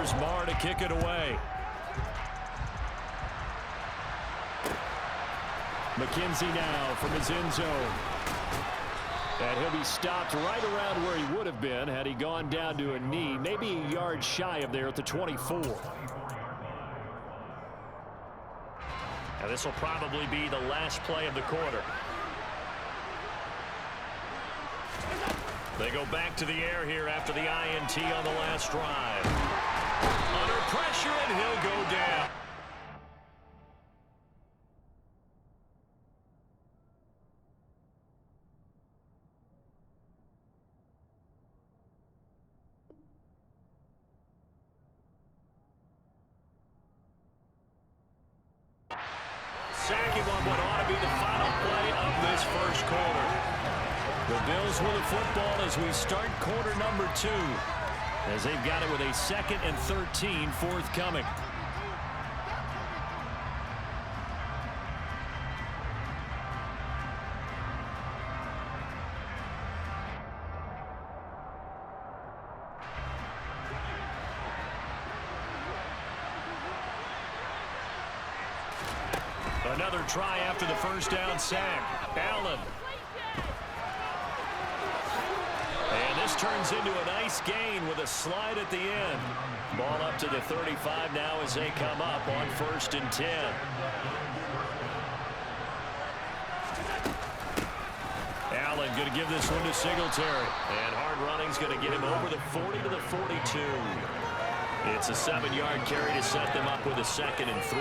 here's Marr to kick it away. McKenzie now from his end zone. And he'll be stopped right around where he would have been had he gone down to a knee, maybe a yard shy of there at the 24. And this will probably be the last play of the quarter. They go back to the air here after the INT on the last drive. Under pressure, and he'll go down. Sacking on what ought to be the final play of this first quarter. The Bills with the football as we start quarter number 2, as they've got it with a 2nd and 13 forthcoming. Another try after the first down sack. Allen. And this turns into a nice gain with a slide at the end. Ball up to the 35 now as they come up on 1st and 10. Allen going to give this one to Singletary. And hard running's going to get him over the 40 to the 42. It's a 7-yard carry to set them up with a 2nd and 3.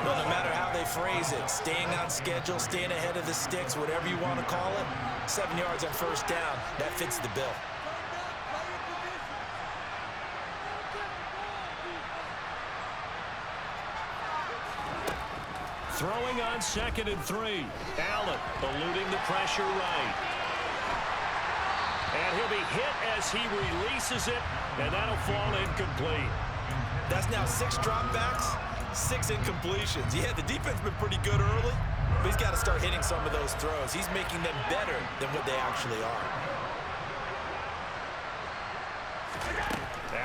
Well, no matter how they phrase it, staying on schedule, staying ahead of the sticks, whatever you want to call it, 7 yards on 1st down, that fits the bill. Throwing on 2nd and 3. Allen eluding the pressure right. And he'll be hit as he releases it, and that'll fall incomplete. That's now 6 dropbacks, 6 incompletions. Yeah, the defense has been pretty good early, but he's got to start hitting some of those throws. He's making them better than what they actually are.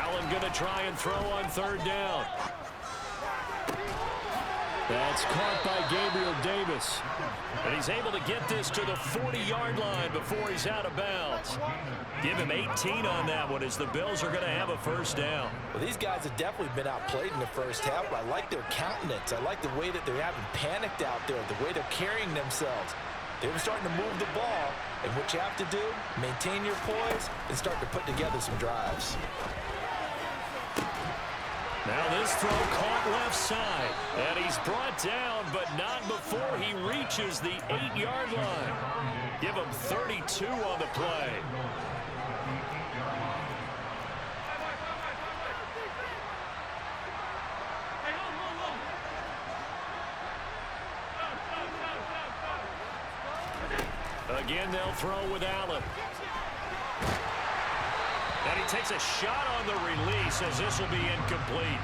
Allen going to try and throw on 3rd down. That's caught by Gabriel Davis. And he's able to get this to the 40-yard line before he's out of bounds. Give him 18 on that one as the Bills are going to have a 1st down. Well, these guys have definitely been outplayed in the first half. I like their countenance. I like the way that they haven't panicked out there, the way they're carrying themselves. They're starting to move the ball, and what you have to do, maintain your poise and start to put together some drives. Now this throw caught left side, and he's brought down, but not before he reaches the 8-yard line. Give him 32 on the play. Again, they'll throw with Allen. And he takes a shot on the release as this will be incomplete.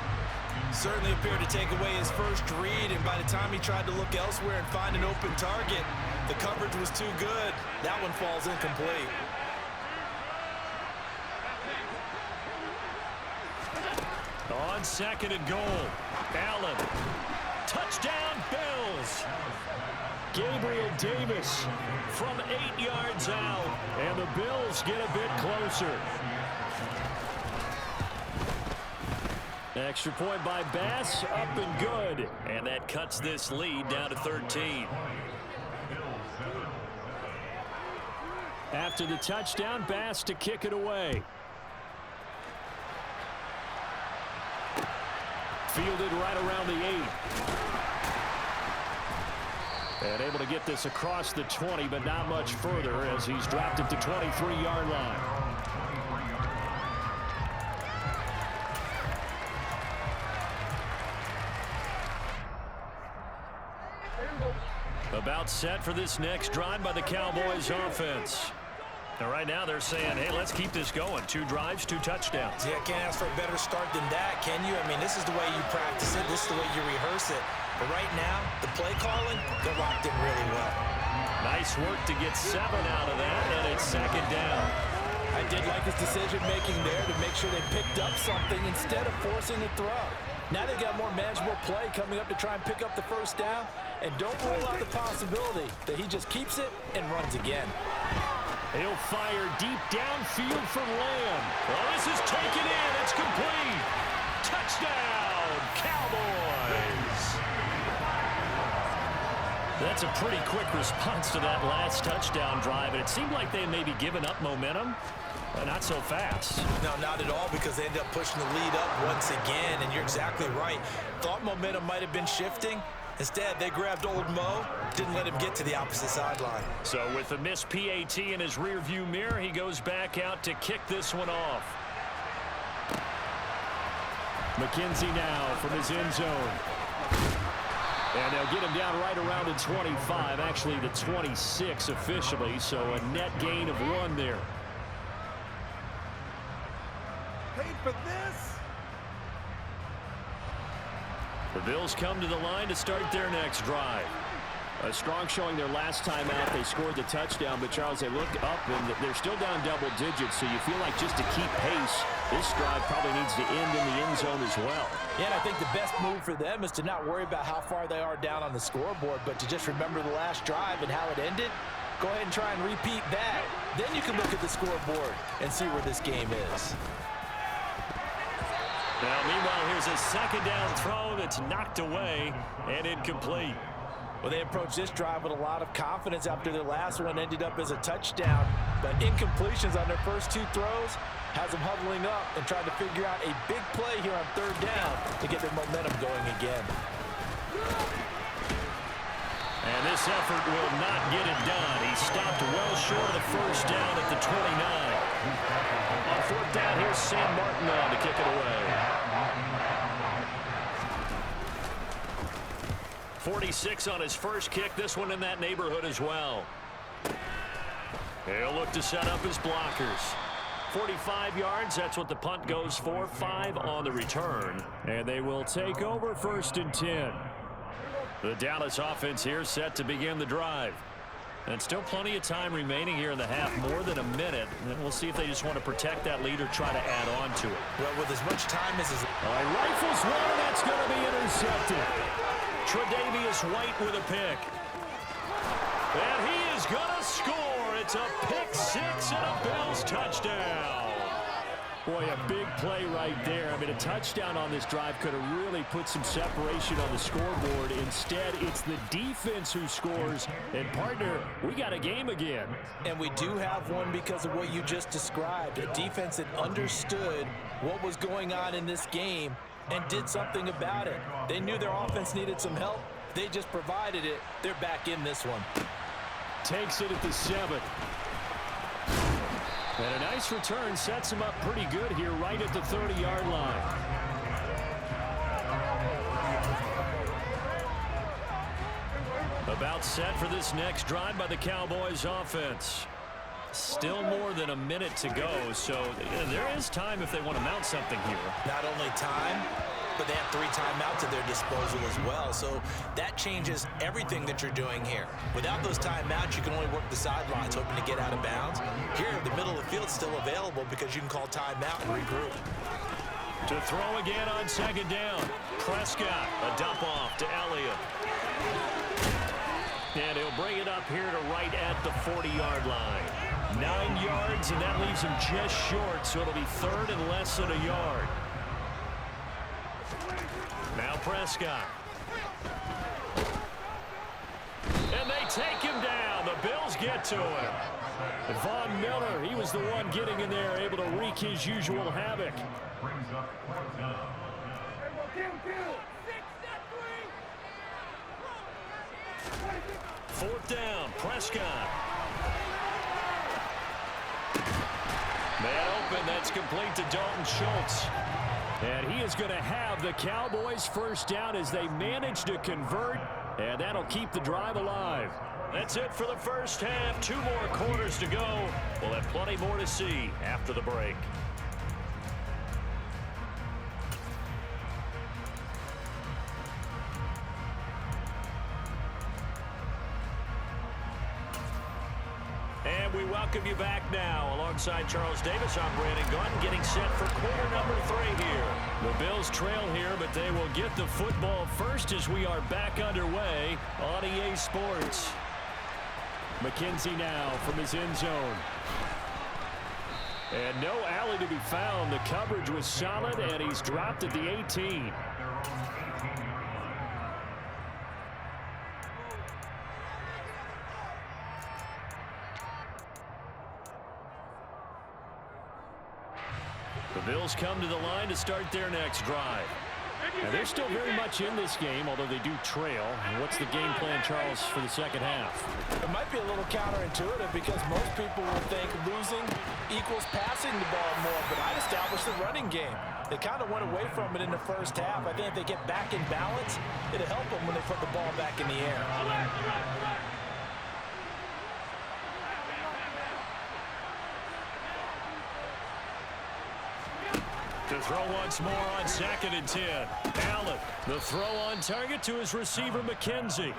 Certainly appeared to take away his first read, and by the time he tried to look elsewhere and find an open target, the coverage was too good. That one falls incomplete. On 2nd and goal, Allen. Touchdown, Bills. Gabriel Davis from 8 yards out, and the Bills get a bit closer. Extra point by Bass, up and good. And that cuts this lead down to 13. After the touchdown, Bass to kick it away. Fielded right around the 8. And able to get this across the 20, but not much further as he's dropped at the 23-yard line. About set for this next drive by the Cowboys offense. And right now they're saying, hey, let's keep this going. 2 drives, 2 touchdowns. Yeah, can't ask for a better start than that, can you? I mean, this is the way you practice it. This is the way you rehearse it. But right now, the play calling, they're locked in really well. Nice work to get 7 out of that, and it's 2nd down. I did like his decision-making there to make sure they picked up something instead of forcing the throw. Now they've got more manageable play coming up to try and pick up the first down, and don't rule out the possibility that he just keeps it and runs again. He'll fire deep downfield for Lamb. Oh, this is taken in. It's complete. Touchdown, Cowboys. That's a pretty quick response to that last touchdown drive, and it seemed like they had maybe given up momentum. Not so fast. No, not at all, because they ended up pushing the lead up once again, and you're exactly right. Thought momentum might have been shifting. Instead, they grabbed old Mo, didn't let him get to the opposite sideline. So with the missed PAT in his rearview mirror, he goes back out to kick this one off. McKenzie now from his end zone. And they'll get him down right around the 25, actually the 26 officially, so a net gain of 1 there. Paid for this. The Bills come to the line to start their next drive. A strong showing their last time out. They scored the touchdown, but Charles, they look up and they're still down double digits, so you feel like just to keep pace, this drive probably needs to end in the end zone as well. Yeah, and I think the best move for them is to not worry about how far they are down on the scoreboard, but to just remember the last drive and how it ended. Go ahead and try and repeat that. Then you can look at the scoreboard and see where this game is. Now, meanwhile, here's a second down throw that's knocked away and incomplete. Well, they approached this drive with a lot of confidence after their last one ended up as a touchdown. But incompletions on their first 2 throws has them huddling up and trying to figure out a big play here on 3rd down to get their momentum going again. And this effort will not get it done. He stopped well short of the first down at the 29. On 4th down, here's Sam Martin on to kick it away. 46 on his first kick. This one in that neighborhood as well. He'll look to set up his blockers. 45 yards, that's what the punt goes for. 5 on the return. And they will take over 1st and 10. The Dallas offense here set to begin the drive. And still plenty of time remaining here in the half, more than a minute. And we'll see if they just want to protect that lead or try to add on to it. Well, with as much time as is... Rifles one, that's going to be intercepted. Tre'Davious White with a pick. And he is going to score. It's a pick 6 and a Bills touchdown. Boy, a big play right there. I mean, a touchdown on this drive could have really put some separation on the scoreboard. Instead, it's the defense who scores. And, partner, we got a game again. And we do have one because of what you just described. A defense that understood what was going on in this game and did something about it. They knew their offense needed some help. They just provided it. They're back in this one. Takes it at the 7. And a nice return sets him up pretty good here right at the 30-yard line. About set for this next drive by the Cowboys offense. Still more than a minute to go, so there is time if they want to mount something here. Not only time, but they have 3 timeouts at their disposal as well. So that changes everything that you're doing here. Without those timeouts, you can only work the sidelines, hoping to get out of bounds. Here, the middle of the field is still available because you can call timeout and regroup. To throw again on 2nd down. Prescott, a dump off to Elliott. And he'll bring it up here to right at the 40-yard line. 9 yards, and that leaves him just short, so it'll be 3rd and less than a yard. Now Prescott. And they take him down. The Bills get to him. Von Miller, he was the one getting in there, able to wreak his usual havoc. 4th down, Prescott. Man open, that's complete to Dalton Schultz. And he is going to have the Cowboys first down as they manage to convert, and that'll keep the drive alive. That's it for the first half. 2 more quarters to go. We'll have plenty more to see after the break. And And we welcome you back now. Alongside Charles Davis, I'm Brandon Gunn, getting set for quarter number 3 here. The Bills trail here, but they will get the football first as we are back underway on EA Sports. McKenzie now from his end zone. And no alley to be found. The coverage was solid, and he's dropped at the 18. The Bills come to the line to start their next drive. And they're still very much in this game, although they do trail. And what's the game plan, Charles, for the second half? It might be a little counterintuitive because most people will think losing equals passing the ball more, but I'd establish the running game. They kind of went away from it in the first half. I think if they get back in balance, it'll help them when they put the ball back in the air. To throw once more on 2nd and 10. Allen, the throw on target to his receiver, McKenzie.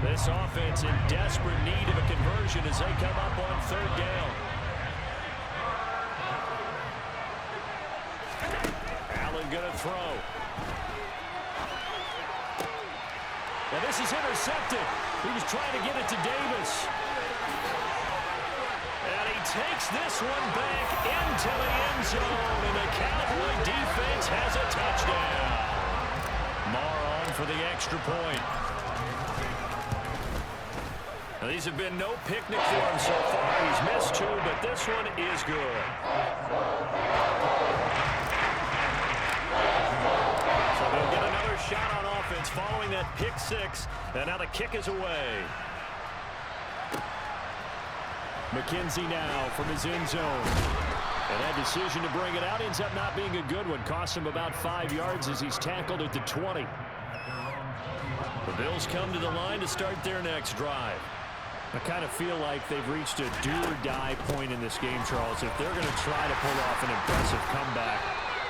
This offense in desperate need of a conversion as they come up on 3rd down. Allen going to throw. And this is intercepted. He was trying to get it to Davis. And he takes this one back into the end zone, and the Cowboy defense has a touchdown. Marr on for the extra point. Now, these have been no picnic for him so far. He's missed 2, but this one is good. So they'll get another shot on offense following that pick 6, and now the kick is away. McKenzie now from his end zone. And that decision to bring it out ends up not being a good one. Cost him about 5 yards as he's tackled at the 20. The Bills come to the line to start their next drive. I kind of feel like they've reached a do-or-die point in this game, Charles. If they're going to try to pull off an impressive comeback,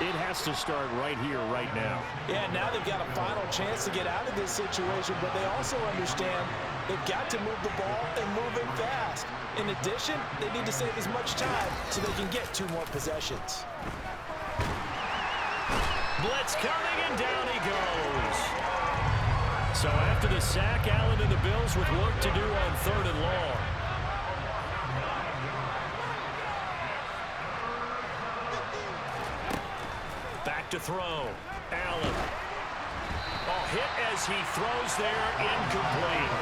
it has to start right here, right now. Yeah, now they've got a final chance to get out of this situation, but they also understand they've got to move the ball and move it fast. In addition, they need to save as much time so they can get 2 more possessions. Blitz coming, and down he goes. So after the sack, Allen and the Bills with work to do on 3rd and long. Back to throw. Allen. Oh, hit as he throws there, incomplete.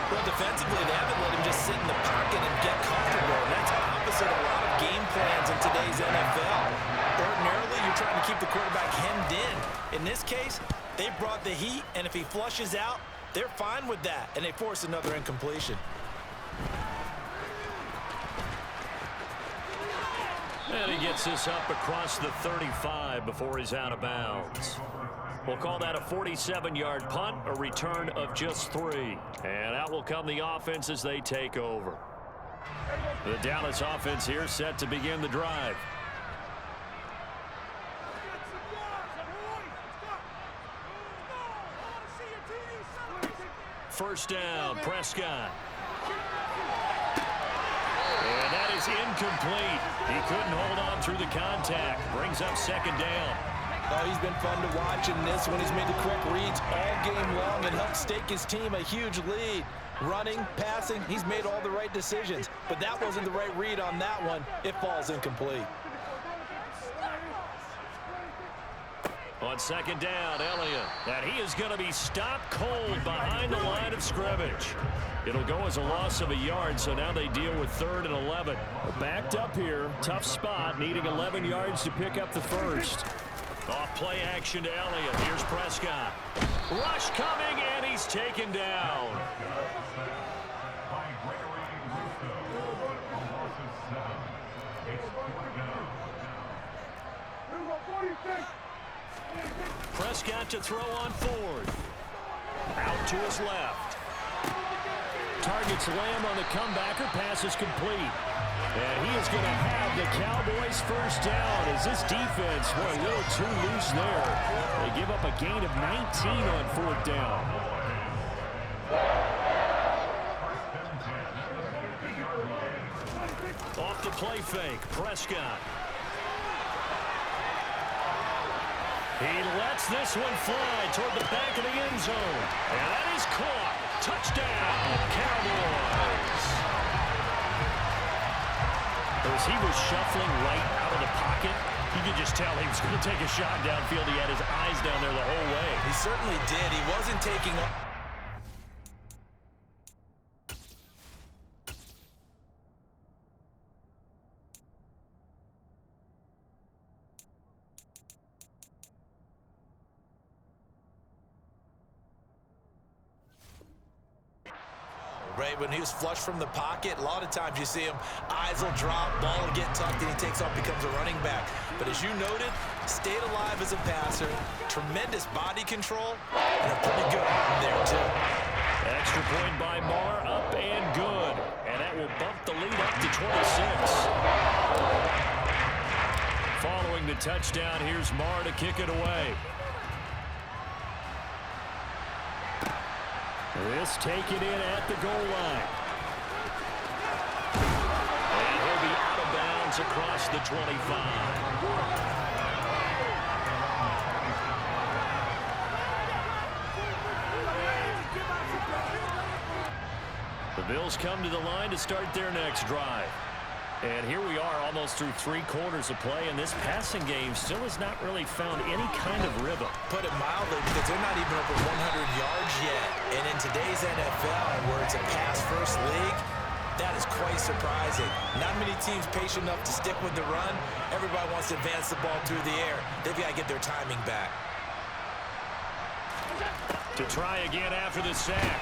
Well, defensively, they haven't let him just sit in the pocket and get comfortable. And that's opposite a lot of game plans in today's NFL. Ordinarily, you're trying to keep the quarterback hemmed in. In this case, they brought the heat, and if he flushes out, they're fine with that, and they force another incompletion. And he gets this up across the 35 before he's out of bounds. We'll call that a 47-yard punt, a return of just 3. And out will come the offense as they take over. The Dallas offense here set to begin the drive. First down, Prescott. And that is incomplete. He couldn't hold on through the contact. Brings up 2nd down. Oh, he's been fun to watch in this one. He's made the quick reads all game long and helped stake his team a huge lead. Running, passing, he's made all the right decisions. But that wasn't the right read on that one. It falls incomplete. On 2nd down, Elliott. And he is going to be stopped cold behind the line of scrimmage. It'll go as a loss of a yard, so now they deal with 3rd and 11. Backed up here, tough spot, needing 11 yards to pick up the first. Off play action to Elliott. Here's Prescott. Rush coming, and he's taken down. Prescott to throw on 4th. Out to his left. Targets Lamb on the comebacker. Pass is complete. And he is going to have the Cowboys first down as this defense were a little too loose there. They give up a gain of 19 on 4th down. play fake. Prescott. He lets this one fly toward the back of the end zone. And that is caught. Touchdown, Cowboys. As he was shuffling right out of the pocket, you could just tell he was going to take a shot downfield. He had his eyes down there the whole way. He certainly did. He wasn't taking... Right, when he was flushed from the pocket, a lot of times you see him, eyes will drop, ball will get tucked, and he takes off, becomes a running back. But as you noted, stayed alive as a passer, tremendous body control, and a pretty good arm there, too. Extra point by Marr, up and good. And that will bump the lead up to 26. Following the touchdown, here's Marr to kick it away. This taken in at the goal line. And he'll be out of bounds across the 25. The Bills come to the line to start their next drive. And here we are almost through 3 quarters of play, and this passing game still has not really found any kind of rhythm. Put it mildly, because they're not even over 100 yards yet. And in today's NFL, where it's a pass-first league, that is quite surprising. Not many teams patient enough to stick with the run. Everybody wants to advance the ball through the air. They've got to get their timing back. To try again after the sack.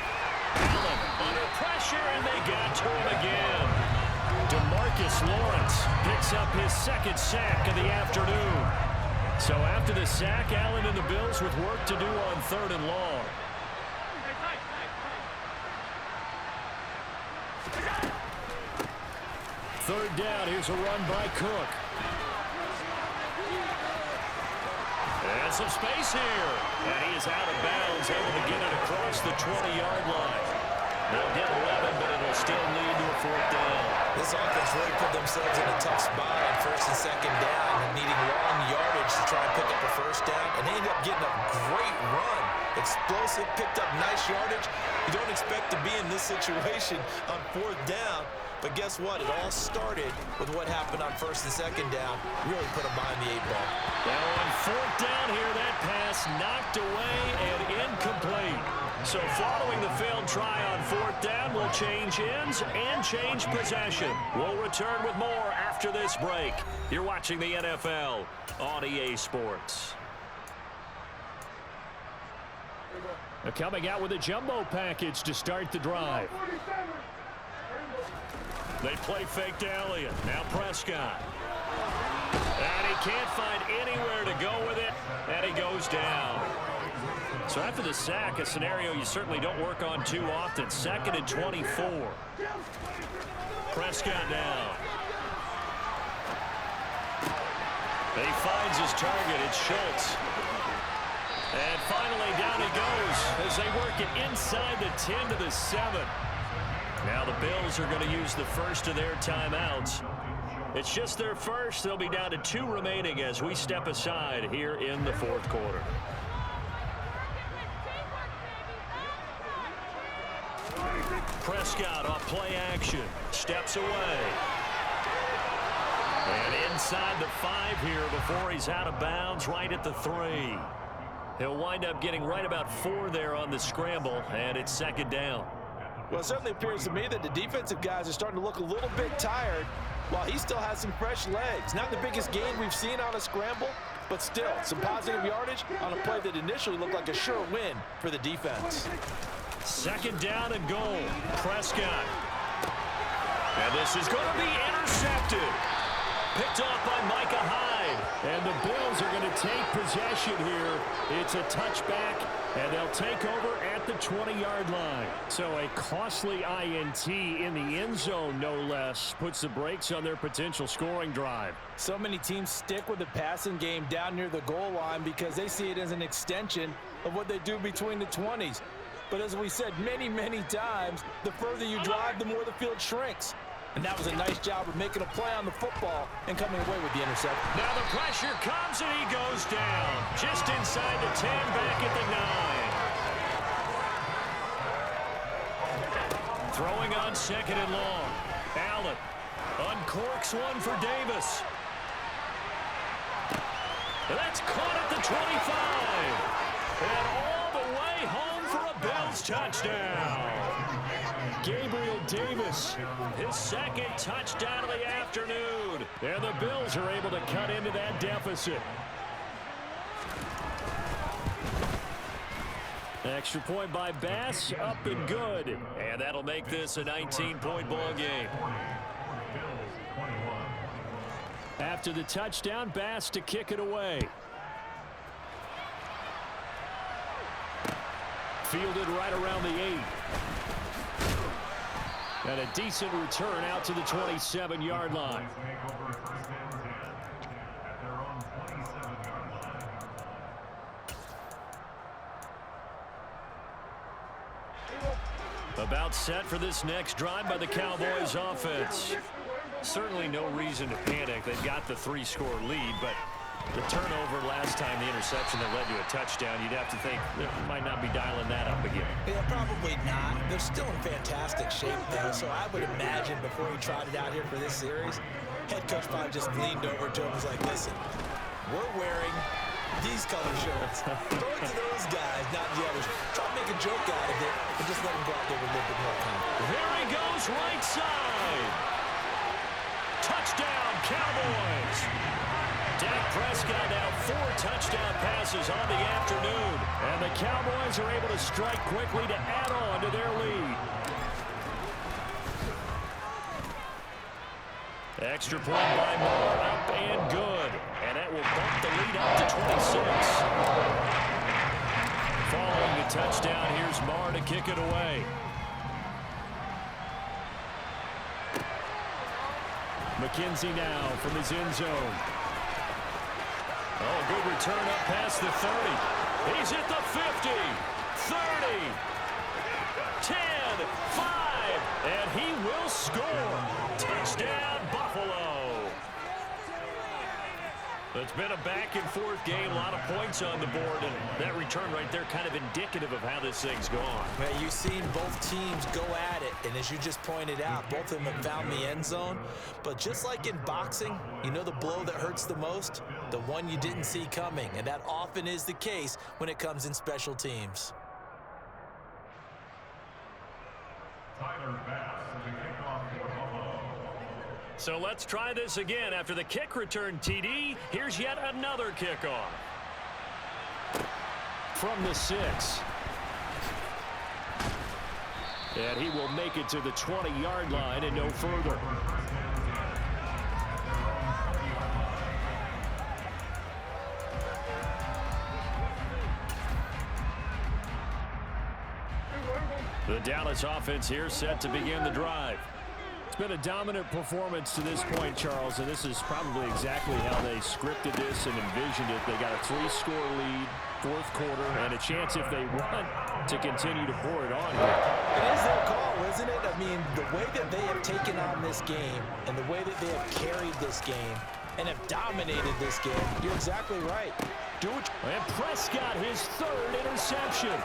Allen under pressure, and they got to him again. DeMarcus Lawrence picks up his second sack of the afternoon. So after the sack, Allen and the Bills with work to do on 3rd and long. Third down, here's a run by Cook. And some space here. And he is out of bounds, able to get it across the 20-yard line. They'll get 11, but it'll still lead to a 4th down. This offense really put themselves in a tough spot on 1st and 2nd down and needing long yardage to try and pick up a 1st down. And they ended up getting a great run. Explosive, picked up nice yardage. You don't expect to be in this situation on 4th down. But guess what? It all started with what happened on 1st and 2nd down. Really put them behind the 8 ball. Now on 4th down here, that pass knocked away and incomplete. So following the failed try on 4th down, we'll change ends and change possession. We'll return with more after this break. You're watching the NFL on EA Sports. They're coming out with a jumbo package to start the drive. They play fake to Elliott. Now Prescott. And he can't find anywhere to go with it, and he goes down. So after the sack, a scenario you certainly don't work on too often. 2nd and 24. Prescott now. He finds his target. It's Schultz. And finally down he goes as they work it inside the 10 to the 7. Now the Bills are going to use the first of their timeouts. It's just their first. They'll be down to 2 remaining as we step aside here in the 4th quarter. Prescott off play action. Steps away. And inside the 5 here before he's out of bounds, right at the 3. He'll wind up getting right about 4 there on the scramble, and it's 2nd down. Well, it certainly appears to me that the defensive guys are starting to look a little bit tired while he still has some fresh legs. Not the biggest gain we've seen on a scramble, but still some positive yardage on a play that initially looked like a sure win for the defense. 2nd down and goal. Prescott. And this is going to be intercepted. Picked off by Micah Hyde. And the Bills are going to take possession here. It's a touchback, and they'll take over at the 20-yard line. So a costly INT in the end zone, no less, puts the brakes on their potential scoring drive. So many teams stick with the passing game down near the goal line because they see it as an extension of what they do between the 20s. But as we said many, many times, the further you drive, the more the field shrinks. And that was a nice job of making a play on the football and coming away with the interception. Now the pressure comes and he goes down. Just inside the 10, back at the 9. Throwing on 2nd and long. Allen uncorks one for Davis. That's caught at the 25. And all the way home for a Bills touchdown. Gabriel Davis, his 2nd touchdown of the afternoon. And the Bills are able to cut into that deficit. Extra point by Bass, up and good. And that'll make this a 19-point ball game. After the touchdown, Bass to kick it away. Fielded right around the 8. And a decent return out to the 27-yard line. About set for this next drive by the Cowboys offense. Certainly no reason to panic. They've got the 3-score lead, but the turnover last time, the interception that led to a touchdown, you'd have to think they might not be dialing that up again. Yeah, probably not. They're still in fantastic shape, though, so I would imagine before he trotted out here for this series, head coach probably just leaned over to him and was like, listen, we're wearing these color shirts. Throw it to those guys, not the others. Try to make a joke out of it and just let them go out there with a little bit more confidence. There he goes, right side. Touchdown, Cowboys. Dak Prescott now 4 touchdown passes on the afternoon. And the Cowboys are able to strike quickly to add on to their lead. Extra point by Moore, up and good. And that will bump the lead up to 26. Following the touchdown, here's Moore to kick it away. McKenzie now from his end zone. Oh, good return up past the 30. He's at the 50, 30, 10, 5, and he will score. Touchdown, Buffalo. It's been a back-and-forth game, a lot of points on the board, and that return right there kind of indicative of how this thing's gone. Well, you've seen both teams go at it, and as you just pointed out, both of them have found the end zone. But just like in boxing, you know the blow that hurts the most? The one you didn't see coming, and that often is the case when it comes in special teams. So let's try this again. After the kick return, TD, here's yet another kickoff. From the 6. And he will make it to the 20-yard line and no further. The Dallas offense here set to begin the drive. It's been a dominant performance to this point, Charles, and this is probably exactly how they scripted this and envisioned it. They got a 3-score lead, 4th quarter, and a chance if they want to continue to pour it on here. It is their call, isn't it? I mean, the way that they have taken on this game and the way that they have carried this game and have dominated this game, you're exactly right. Do it. And Prescott, his 3rd interception.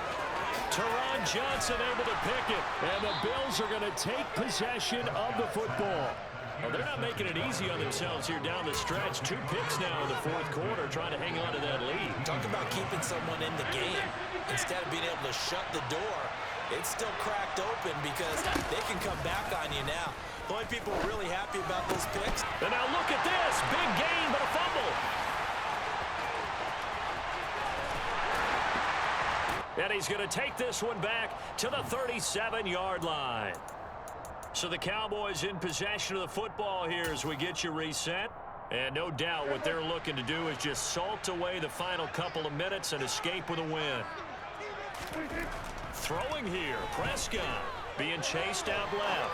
Teron Johnson able to pick it, and the Bills are going to take possession of the football. Well, they're not making it easy on themselves here down the stretch. 2 picks now in the 4th quarter, trying to hang on to that lead. Talk about keeping someone in the game. Instead of being able to shut the door, it's still cracked open because they can come back on you now. The only people really happy about those picks. And now look at this. Big gain, but a fumble. And he's going to take this one back to the 37-yard line. So the Cowboys in possession of the football here as we get you reset. And no doubt what they're looking to do is just salt away the final couple of minutes and escape with a win. Throwing here, Prescott being chased out left.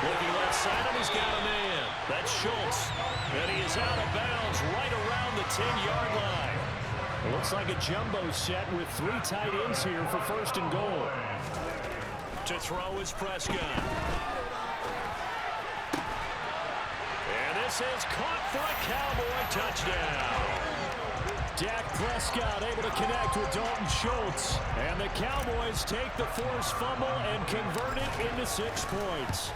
Looking left side, and he's got a man. That's Schultz. And he is out of bounds right around the 10-yard line. It looks like a jumbo set with 3 tight ends here for 1st and goal. To throw is Prescott. This is caught for a Cowboy touchdown. Dak Prescott able to connect with Dalton Schultz. And the Cowboys take the forced fumble and convert it into 6 points.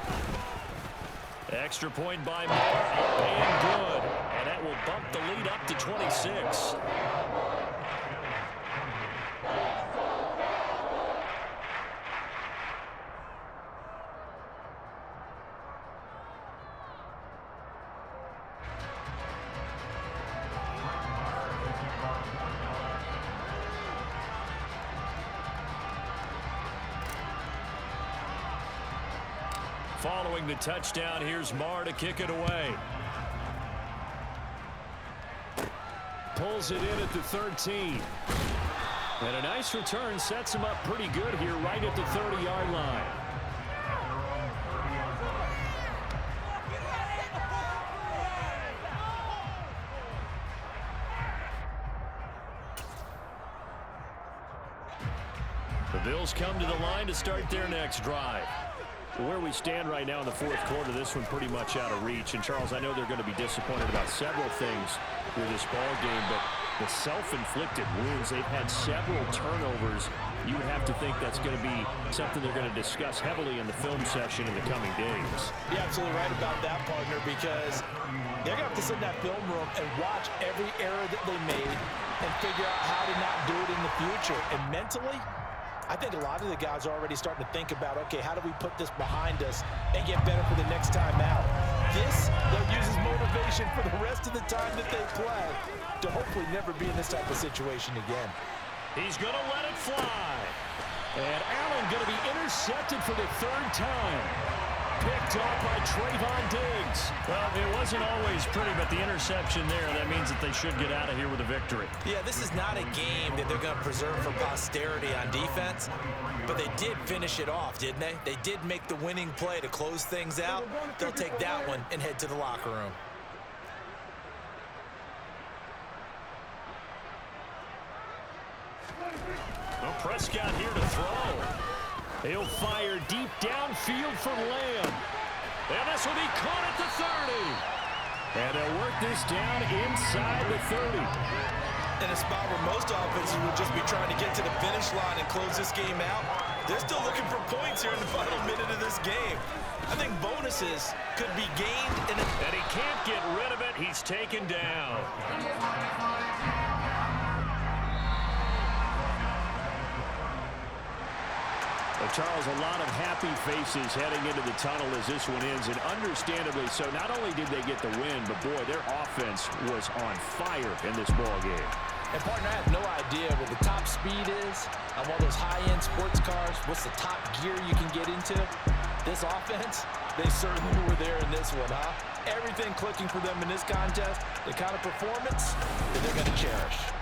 Extra point by Moore, up and good. And that will bump the lead up to 26. Following the touchdown, here's Marr to kick it away. Pulls it in at the 13. And a nice return sets him up pretty good here right at the 30-yard line. The Bills come to the line to start their next drive. Where we stand right now in the fourth quarter, this one pretty much out of reach. And, Charles, I know they're going to be disappointed about several things with this ball game, but the self-inflicted wounds, they've had several turnovers. You would have to think that's going to be something they're going to discuss heavily in the film session in the coming days. You're absolutely right about that, partner, because they're going to have to sit in that film room and watch every error that they made and figure out how to not do it in the future. And mentally, I think a lot of the guys are already starting to think about, okay, how do we put this behind us and get better for the next time out? This, they'll use as motivation for the rest of the time that they play to hopefully never be in this type of situation again. He's going to let it fly. And Allen going to be intercepted for the 3rd time. Picked off by Trayvon Diggs. Well, it wasn't always pretty, but the interception there, that means that they should get out of here with a victory. Yeah, this is not a game that they're going to preserve for posterity on defense, but they did finish it off, didn't they? They did make the winning play to close things out. They'll take that one and head to the locker room. Well, Prescott here to throw. He'll fire deep downfield for Lamb. And this will be caught at the 30. And they'll work this down inside the 30. In a spot where most offenses would just be trying to get to the finish line and close this game out, they're still looking for points here in the final minute of this game. I think bonuses could be gained. And he can't get rid of it. He's taken down. Charles, a lot of happy faces heading into the tunnel as this one ends, and understandably so. Not only did they get the win, but boy, their offense was on fire in this ball game. And partner, I have no idea what the top speed is on one of those high-end sports cars. What's the top gear you can get into? This offense, they certainly were there in this one, huh? Everything clicking for them in this contest, the kind of performance that they're going to cherish.